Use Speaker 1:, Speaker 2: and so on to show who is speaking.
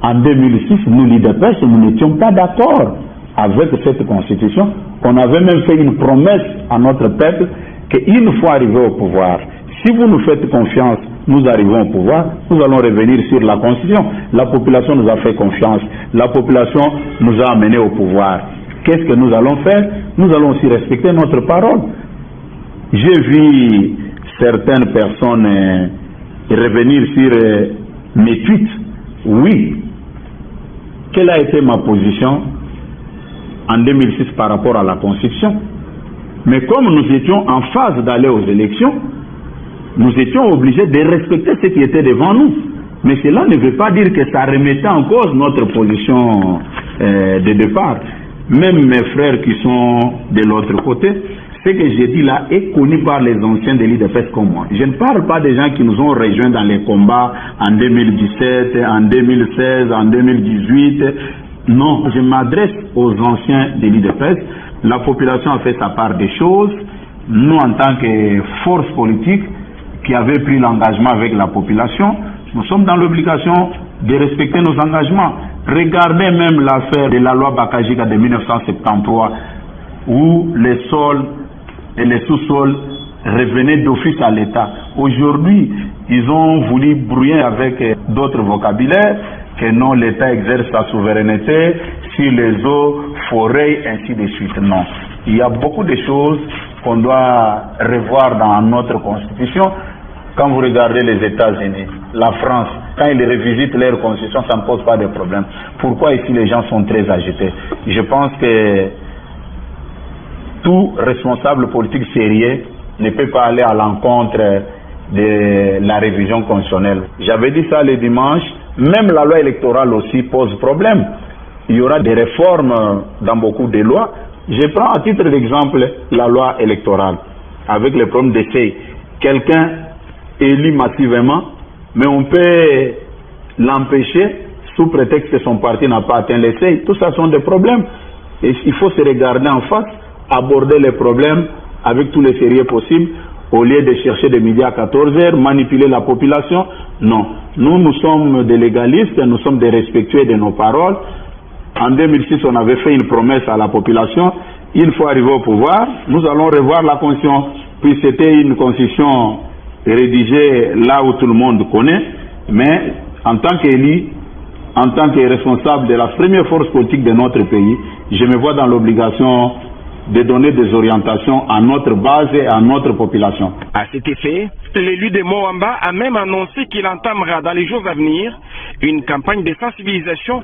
Speaker 1: en 2006, nous, l'IDPS, nous n'étions pas d'accord avec cette constitution. On avait même fait une promesse à notre peuple qu'une fois arrivé au pouvoir, si vous nous faites confiance, nous arrivons au pouvoir, nous allons revenir sur la constitution. La population nous a fait confiance, la population nous a amenés au pouvoir. Qu'est-ce que nous allons faire? Nous allons aussi respecter notre parole. J'ai vu certaines personnes revenir sur mes tweets. Oui. Quelle a été ma position en 2006 par rapport à la Constitution? Mais comme nous étions en phase d'aller aux élections, nous étions obligés de respecter ce qui était devant nous. Mais cela ne veut pas dire que ça remettait en cause notre position de départ. Même mes frères qui sont de l'autre côté, ce que j'ai dit là est connu par les anciens de l'IDPS comme moi. Je ne parle pas des gens qui nous ont rejoints dans les combats en 2017, en 2016, en 2018. Non, je m'adresse aux anciens de l'IDPS. La population a fait sa part des choses. Nous, en tant que force politique qui avait pris l'engagement avec la population, nous sommes dans l'obligation de respecter nos engagements. Regardez même l'affaire de la loi Bakajika de 1973, où les sols et les sous-sols revenaient d'office à l'État. Aujourd'hui, ils ont voulu brouiller avec d'autres vocabulaires, que non, l'État exerce sa souveraineté sur les eaux, forêts, ainsi de suite. Non. Il y a beaucoup de choses qu'on doit revoir dans notre constitution. Quand vous regardez les États-Unis, la France, quand ils revisitent leur constitution, ça ne pose pas de problème. Pourquoi ici les gens sont très agités? Je pense que tout responsable politique sérieux ne peut pas aller à l'encontre de la révision constitutionnelle. J'avais dit ça le dimanche, même la loi électorale aussi pose problème. Il y aura des réformes dans beaucoup de lois. Je prends à titre d'exemple la loi électorale, avec le problème d'essai. Quelqu'un élu massivement, mais on peut l'empêcher sous prétexte que son parti n'a pas atteint les seuils. Tout ça sont des problèmes. Et il faut se regarder en face, aborder les problèmes avec tous les sérieux possibles, au lieu de chercher des midi à 14h, manipuler la population. Non. Nous sommes des légalistes, nous sommes des respectueux de nos paroles. En 2006, on avait fait une promesse à la population. Il faut arriver au pouvoir. Nous allons revoir la constitution. Puis c'était une constitution rédigée là où tout le monde connaît. Mais en tant qu'élu, en tant que responsable de la première force politique de notre pays, je me vois dans l'obligation de donner des orientations à notre base et à notre population.
Speaker 2: À cet effet, l'élu de Moamba a même annoncé qu'il entamera dans les jours à venir une campagne de sensibilisation